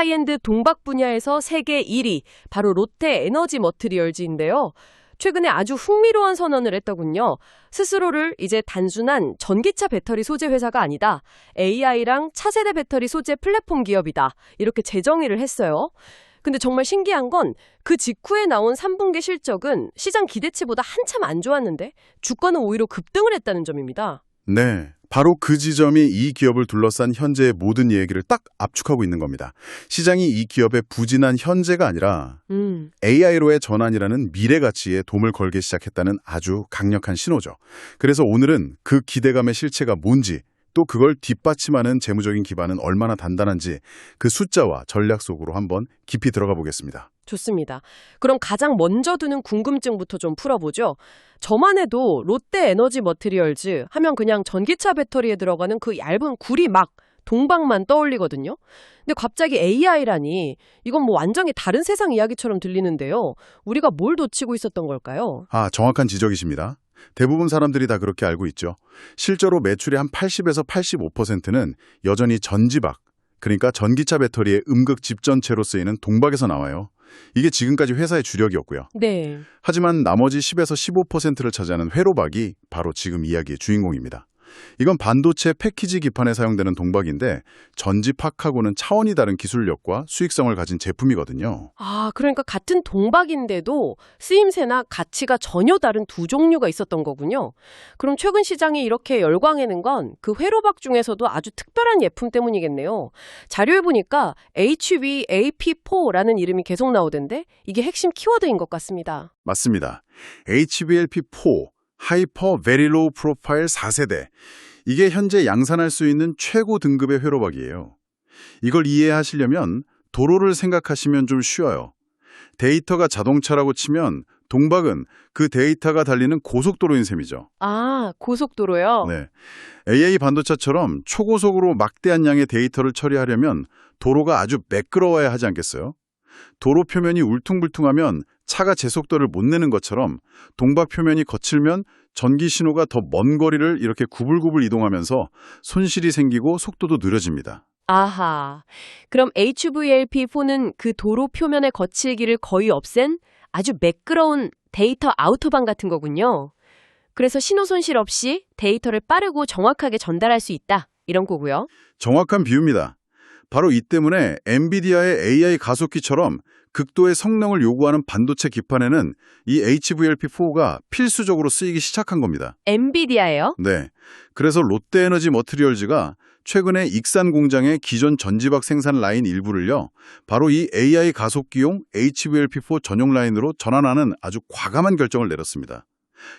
하이엔드 동박 분야에서 세계 1위, 바로 롯데 에너지 머티리얼즈인데요. 최근에 아주 흥미로운 선언을 했더군요. 스스로를 이제 단순한 전기차 배터리 소재 회사가 아니다. AI랑 차세대 배터리 소재 플랫폼 기업이다. 이렇게 재정의를 했어요. 근데 정말 신기한 건 그 직후에 나온 3분기 실적은 시장 기대치보다 한참 안 좋았는데 주가는 오히려 급등을 했다는 점입니다. 네, 바로 그 지점이 이 기업을 둘러싼 현재의 모든 얘기를 딱 압축하고 있는 겁니다. 시장이 이 기업의 부진한 현재가 아니라 AI로의 전환이라는 미래 가치에 도움을 걸기 시작했다는 아주 강력한 신호죠. 그래서 오늘은 그 기대감의 실체가 뭔지, 또 그걸 뒷받침하는 재무적인 기반은 얼마나 단단한지 그 숫자와 전략 속으로 한번 깊이 들어가 보겠습니다. 좋습니다. 그럼 가장 먼저 드는 궁금증부터 좀 풀어보죠. 저만 해도 롯데 에너지 머티리얼즈 하면 그냥 전기차 배터리에 들어가는 그 얇은 구리 막 동박만 떠올리거든요. 근데 갑자기 AI라니 이건 뭐 완전히 다른 세상 이야기처럼 들리는데요. 우리가 뭘 놓치고 있었던 걸까요? 정확한 지적이십니다. 대부분 사람들이 다 그렇게 알고 있죠. 실제로 매출의 한 80에서 85%는 여전히 전지박, 그러니까 전기차 배터리의 음극 집전체로 쓰이는 동박에서 나와요. 이게 지금까지 회사의 주력이었고요. 네. 하지만 나머지 10에서 15%를 차지하는 회로박이 바로 지금 이야기의 주인공입니다. 이건 반도체 패키지 기판에 사용되는 동박인데 전지팍하고는 차원이 다른 기술력과 수익성을 가진 제품이거든요. 그러니까 같은 동박인데도 쓰임새나 가치가 전혀 다른 두 종류가 있었던 거군요. 그럼 최근 시장이 이렇게 열광하는 건 그 회로박 중에서도 아주 특별한 예품 때문이겠네요. 자료에 보니까 HVLP4라는 이름이 계속 나오던데 이게 핵심 키워드인 것 같습니다. 맞습니다. HVLP4 하이퍼 베리 로우 프로파일 4세대. 이게 현재 양산할 수 있는 최고 등급의 회로박이에요. 이걸 이해하시려면 도로를 생각하시면 좀 쉬워요. 데이터가 자동차라고 치면 동박은 그 데이터가 달리는 고속도로인 셈이죠. 고속도로요? 네. AI 반도체처럼 초고속으로 막대한 양의 데이터를 처리하려면 도로가 아주 매끄러워야 하지 않겠어요? 도로 표면이 울퉁불퉁하면 차가 제속도를 못 내는 것처럼 동박 표면이 거칠면 전기 신호가 더 먼 거리를 이렇게 구불구불 이동하면서 손실이 생기고 속도도 느려집니다. 아하. 그럼 HVLP4는 그 도로 표면의 거칠기를 거의 없앤 아주 매끄러운 데이터 아우토반 같은 거군요. 그래서 신호 손실 없이 데이터를 빠르고 정확하게 전달할 수 있다. 이런 거고요. 정확한 비유입니다. 바로 이 때문에 엔비디아의 AI 가속기처럼 극도의 성능을 요구하는 반도체 기판에는 이 HVLP4가 필수적으로 쓰이기 시작한 겁니다. 엔비디아예요? 네. 그래서 롯데에너지 머티리얼즈가 최근에 익산 공장의 기존 전지박 생산 라인 일부를요, 바로 이 AI 가속기용 HVLP4 전용 라인으로 전환하는 아주 과감한 결정을 내렸습니다.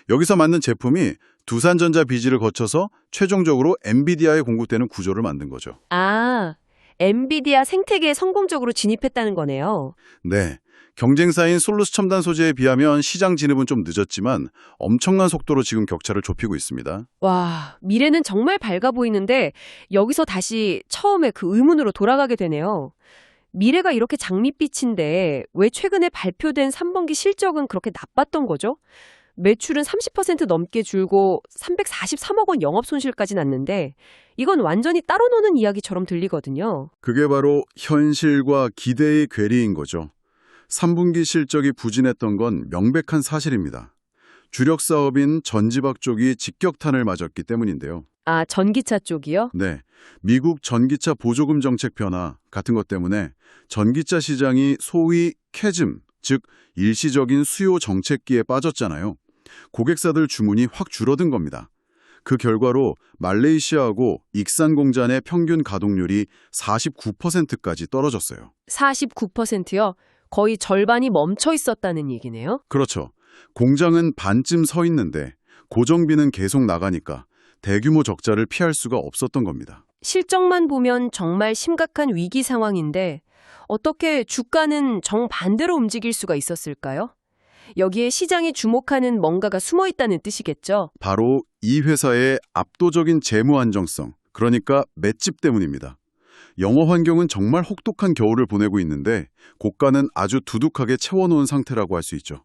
여기서 만든 제품이 두산전자 비지를 거쳐서 최종적으로 엔비디아에 공급되는 구조를 만든 거죠. 엔비디아 생태계에 성공적으로 진입했다는 거네요. 네. 경쟁사인 솔루스 첨단 소재에 비하면 시장 진입은 좀 늦었지만 엄청난 속도로 지금 격차를 좁히고 있습니다. 와, 미래는 정말 밝아 보이는데 여기서 다시 처음에 그 의문으로 돌아가게 되네요. 미래가 이렇게 장밋빛인데 왜 최근에 발표된 3분기 실적은 그렇게 나빴던 거죠? 매출은 30% 넘게 줄고 343억 원 영업 손실까지 났는데 이건 완전히 따로 노는 이야기처럼 들리거든요. 그게 바로 현실과 기대의 괴리인 거죠. 3분기 실적이 부진했던 건 명백한 사실입니다. 주력 사업인 전지박 쪽이 직격탄을 맞았기 때문인데요. 전기차 쪽이요? 네. 미국 전기차 보조금 정책 변화 같은 것 때문에 전기차 시장이 소위 캐즘, 즉 일시적인 수요 정책기에 빠졌잖아요. 고객사들 주문이 확 줄어든 겁니다. 그 결과로 말레이시아하고 익산 공장의 평균 가동률이 49%까지 떨어졌어요. 49%요? 거의 절반이 멈춰 있었다는 얘기네요? 그렇죠. 공장은 반쯤 서 있는데 고정비는 계속 나가니까 대규모 적자를 피할 수가 없었던 겁니다. 실적만 보면 정말 심각한 위기 상황인데 어떻게 주가는 정반대로 움직일 수가 있었을까요? 여기에 시장이 주목하는 뭔가가 숨어 있다는 뜻이겠죠? 바로 이 회사의 압도적인 재무 안정성, 그러니까 맷집 때문입니다. 영어 환경은 정말 혹독한 겨울을 보내고 있는데 고가는 아주 두둑하게 채워놓은 상태라고 할 수 있죠.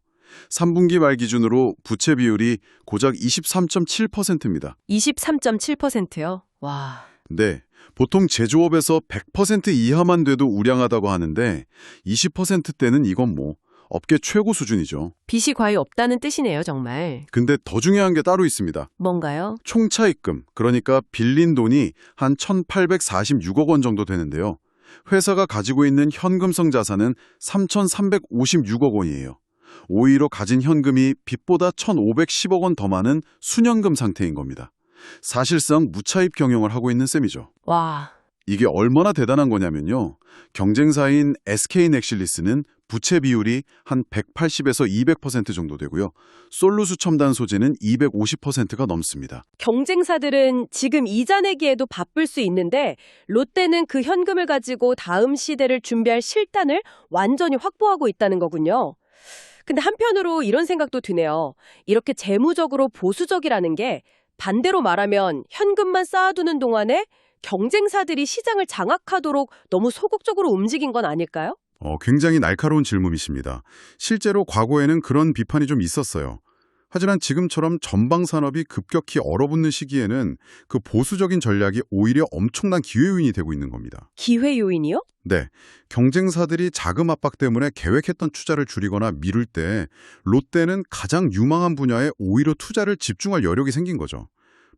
3분기 말 기준으로 부채 비율이 고작 23.7%입니다. 23.7%요? 와. 네, 보통 제조업에서 100% 이하만 돼도 우량하다고 하는데 20%대는 이건 뭐 업계 최고 수준이죠. 빚이 과히 없다는 뜻이네요, 정말. 근데 더 중요한 게 따로 있습니다. 뭔가요? 총차입금, 그러니까 빌린 돈이 한 1,846억 원 정도 되는데요. 회사가 가지고 있는 현금성 자산은 3,356억 원이에요. 오히려 가진 현금이 빚보다 1,510억 원 더 많은 순현금 상태인 겁니다. 사실상 무차입 경영을 하고 있는 셈이죠. 와, 이게 얼마나 대단한 거냐면요. 경쟁사인 SK넥실리스는 부채 비율이 한 180에서 200% 정도 되고요. 솔루스 첨단 소재는 250%가 넘습니다. 경쟁사들은 지금 이자 내기에도 바쁠 수 있는데 롯데는 그 현금을 가지고 다음 시대를 준비할 실단을 완전히 확보하고 있다는 거군요. 근데 한편으로 이런 생각도 드네요. 이렇게 재무적으로 보수적이라는 게 반대로 말하면 현금만 쌓아두는 동안에 경쟁사들이 시장을 장악하도록 너무 소극적으로 움직인 건 아닐까요? 굉장히 날카로운 질문이십니다. 실제로 과거에는 그런 비판이 좀 있었어요. 하지만 지금처럼 전방 산업이 급격히 얼어붙는 시기에는 그 보수적인 전략이 오히려 엄청난 기회 요인이 되고 있는 겁니다. 기회 요인이요? 네, 경쟁사들이 자금 압박 때문에 계획했던 투자를 줄이거나 미룰 때 롯데는 가장 유망한 분야에 오히려 투자를 집중할 여력이 생긴 거죠.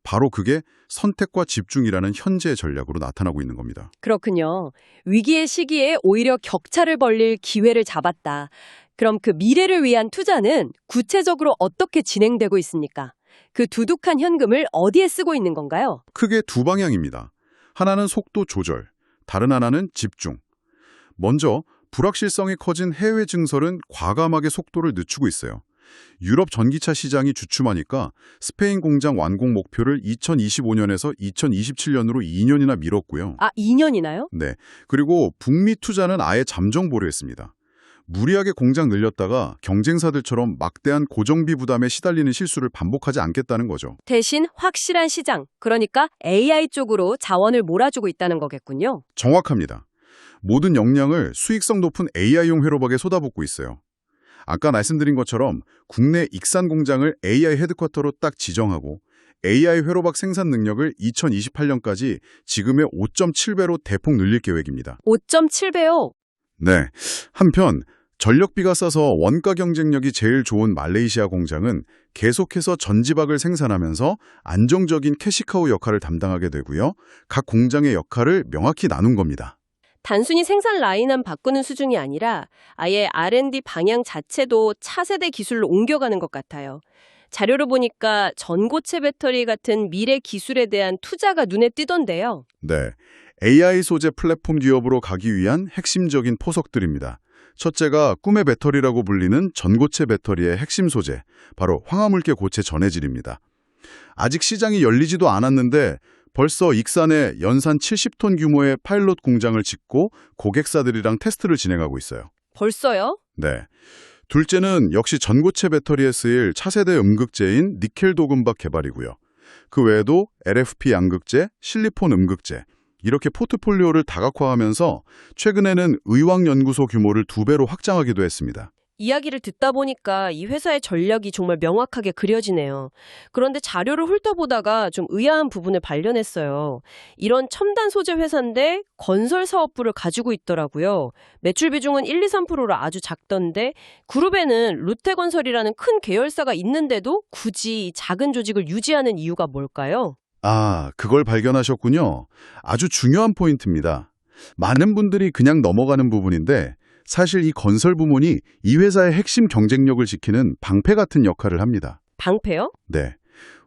바로 그게 선택과 집중이라는 현재의 전략으로 나타나고 있는 겁니다. 그렇군요. 위기의 시기에 오히려 격차를 벌릴 기회를 잡았다. 그럼 그 미래를 위한 투자는 구체적으로 어떻게 진행되고 있습니까? 그 두둑한 현금을 어디에 쓰고 있는 건가요? 크게 두 방향입니다. 하나는 속도 조절, 다른 하나는 집중. 먼저 불확실성이 커진 해외 증설은 과감하게 속도를 늦추고 있어요. 유럽 전기차 시장이 주춤하니까 스페인 공장 완공 목표를 2025년에서 2027년으로 2년이나 미뤘고요. 2년이나요? 네. 그리고 북미 투자는 아예 잠정 보류했습니다. 무리하게 공장 늘렸다가 경쟁사들처럼 막대한 고정비 부담에 시달리는 실수를 반복하지 않겠다는 거죠. 대신 확실한 시장, 그러니까 AI 쪽으로 자원을 몰아주고 있다는 거겠군요. 정확합니다. 모든 역량을 수익성 높은 AI용 회로박에 쏟아붓고 있어요. 아까 말씀드린 것처럼 국내 익산 공장을 AI 헤드쿼터로 딱 지정하고 AI 회로박 생산 능력을 2028년까지 지금의 5.7배로 대폭 늘릴 계획입니다. 5.7배요? 네. 한편 전력비가 싸서 원가 경쟁력이 제일 좋은 말레이시아 공장은 계속해서 전지박을 생산하면서 안정적인 캐시카우 역할을 담당하게 되고요. 각 공장의 역할을 명확히 나눈 겁니다. 단순히 생산 라인만 바꾸는 수준이 아니라 아예 R&D 방향 자체도 차세대 기술로 옮겨가는 것 같아요. 자료를 보니까 전고체 배터리 같은 미래 기술에 대한 투자가 눈에 띄던데요. 네. AI 소재 플랫폼 기업으로 가기 위한 핵심적인 포석들입니다. 첫째가 꿈의 배터리라고 불리는 전고체 배터리의 핵심 소재, 바로 황화물계 고체 전해질입니다. 아직 시장이 열리지도 않았는데 벌써 익산에 연산 70톤 규모의 파일럿 공장을 짓고 고객사들이랑 테스트를 진행하고 있어요. 벌써요? 네. 둘째는 역시 전고체 배터리에 쓰일 차세대 음극재인 니켈 도금박 개발이고요. 그 외에도 LFP 양극재, 실리폰 음극재, 이렇게 포트폴리오를 다각화하면서 최근에는 의왕연구소 규모를 2배로 확장하기도 했습니다. 이야기를 듣다 보니까 이 회사의 전략이 정말 명확하게 그려지네요. 그런데 자료를 훑어보다가 좀 의아한 부분을 발견했어요. 이런 첨단 소재 회사인데 건설 사업부를 가지고 있더라고요. 매출 비중은 1, 2, 3%로 아주 작던데 그룹에는 롯데건설이라는 큰 계열사가 있는데도 굳이 작은 조직을 유지하는 이유가 뭘까요? 그걸 발견하셨군요. 아주 중요한 포인트입니다. 많은 분들이 그냥 넘어가는 부분인데 사실 이 건설 부문이 이 회사의 핵심 경쟁력을 지키는 방패 같은 역할을 합니다. 방패요? 네.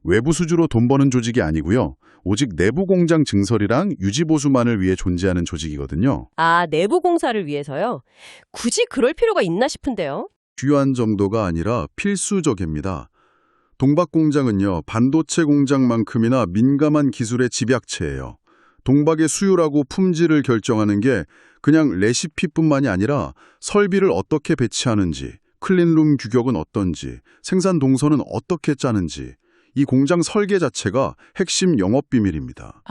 외부 수주로 돈 버는 조직이 아니고요. 오직 내부 공장 증설이랑 유지 보수만을 위해 존재하는 조직이거든요. 내부 공사를 위해서요? 굳이 그럴 필요가 있나 싶은데요. 주요한 정도가 아니라 필수적입니다. 동박 공장은요, 반도체 공장만큼이나 민감한 기술의 집약체예요. 동박의 수율하고 품질을 결정하는 게 그냥 레시피뿐만이 아니라 설비를 어떻게 배치하는지, 클린룸 규격은 어떤지, 생산 동선은 어떻게 짜는지, 이 공장 설계 자체가 핵심 영업 비밀입니다.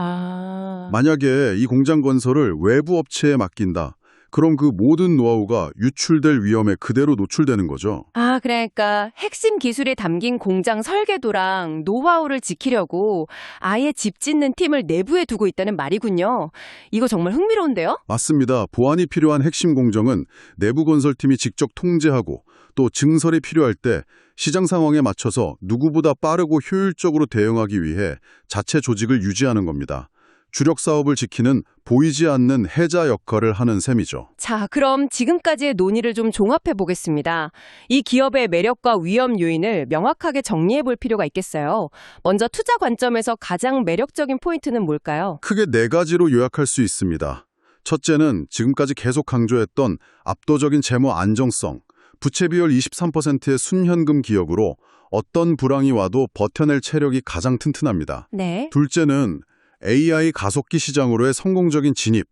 만약에 이 공장 건설을 외부 업체에 맡긴다, 그럼 그 모든 노하우가 유출될 위험에 그대로 노출되는 거죠. 아, 그러니까 핵심 기술에 담긴 공장 설계도랑 노하우를 지키려고 아예 집 짓는 팀을 내부에 두고 있다는 말이군요. 이거 정말 흥미로운데요? 맞습니다. 보안이 필요한 핵심 공정은 내부 건설팀이 직접 통제하고 또 증설이 필요할 때 시장 상황에 맞춰서 누구보다 빠르고 효율적으로 대응하기 위해 자체 조직을 유지하는 겁니다. 주력 사업을 지키는 보이지 않는 해자 역할을 하는 셈이죠. 자, 그럼 지금까지의 논의를 좀 종합해 보겠습니다. 이 기업의 매력과 위험 요인을 명확하게 정리해 볼 필요가 있겠어요. 먼저 투자 관점에서 가장 매력적인 포인트는 뭘까요? 크게 4가지로 요약할 수 있습니다. 첫째는 지금까지 계속 강조했던 압도적인 재무 안정성, 부채 비율 23%의 순현금 기업으로 어떤 불황이 와도 버텨낼 체력이 가장 튼튼합니다. 네. 둘째는 AI 가속기 시장으로의 성공적인 진입,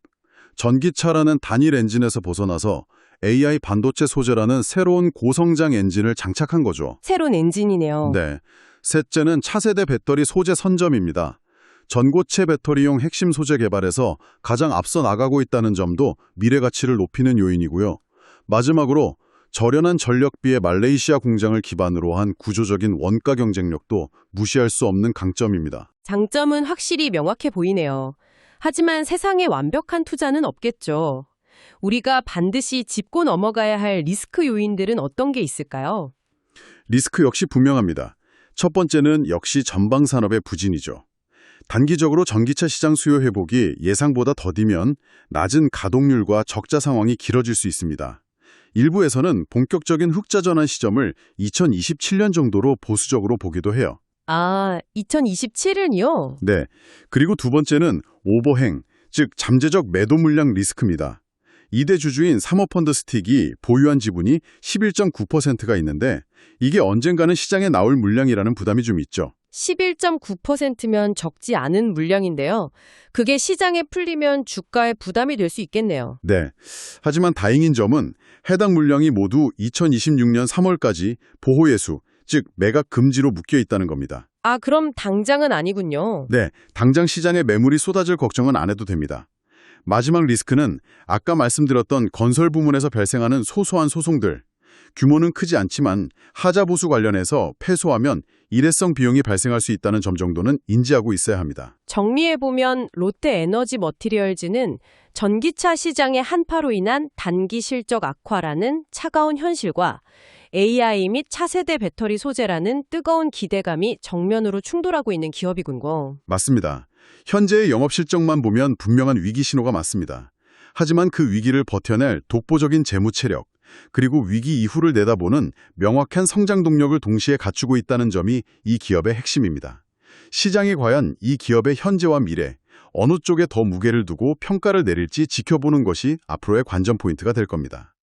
전기차라는 단일 엔진에서 벗어나서 AI 반도체 소재라는 새로운 고성장 엔진을 장착한 거죠. 새로운 엔진이네요. 네. 셋째는 차세대 배터리 소재 선점입니다. 전고체 배터리용 핵심 소재 개발에서 가장 앞서 나가고 있다는 점도 미래 가치를 높이는 요인이고요. 마지막으로 저렴한 전력비의 말레이시아 공장을 기반으로 한 구조적인 원가 경쟁력도 무시할 수 없는 강점입니다. 장점은 확실히 명확해 보이네요. 하지만 세상에 완벽한 투자는 없겠죠. 우리가 반드시 짚고 넘어가야 할 리스크 요인들은 어떤 게 있을까요? 리스크 역시 분명합니다. 첫 번째는 역시 전방 산업의 부진이죠. 단기적으로 전기차 시장 수요 회복이 예상보다 더디면 낮은 가동률과 적자 상황이 길어질 수 있습니다. 일부에서는 본격적인 흑자 전환 시점을 2027년 정도로 보수적으로 보기도 해요. 아, 2027은요? 네. 그리고 두 번째는 오버행, 즉 잠재적 매도 물량 리스크입니다. 2대 주주인 사모펀드 스틱이 보유한 지분이 11.9%가 있는데 이게 언젠가는 시장에 나올 물량이라는 부담이 좀 있죠. 11.9%면 적지 않은 물량인데요. 그게 시장에 풀리면 주가에 부담이 될 수 있겠네요. 네. 하지만 다행인 점은 해당 물량이 모두 2026년 3월까지 보호예수, 즉 매각 금지로 묶여 있다는 겁니다. 아, 그럼 당장은 아니군요. 네, 당장 시장에 매물이 쏟아질 걱정은 안 해도 됩니다. 마지막 리스크는 아까 말씀드렸던 건설 부문에서 발생하는 소소한 소송들. 규모는 크지 않지만 하자 보수 관련해서 패소하면 일회성 비용이 발생할 수 있다는 점 정도는 인지하고 있어야 합니다. 정리해보면 롯데 에너지 머티리얼즈는 전기차 시장의 한파로 인한 단기 실적 악화라는 차가운 현실과 AI 및 차세대 배터리 소재라는 뜨거운 기대감이 정면으로 충돌하고 있는 기업이군요. 맞습니다. 현재의 영업 실적만 보면 분명한 위기 신호가 맞습니다. 하지만 그 위기를 버텨낼 독보적인 재무 체력, 그리고 위기 이후를 내다보는 명확한 성장 동력을 동시에 갖추고 있다는 점이 이 기업의 핵심입니다. 시장이 과연 이 기업의 현재와 미래, 어느 쪽에 더 무게를 두고 평가를 내릴지 지켜보는 것이 앞으로의 관전 포인트가 될 겁니다.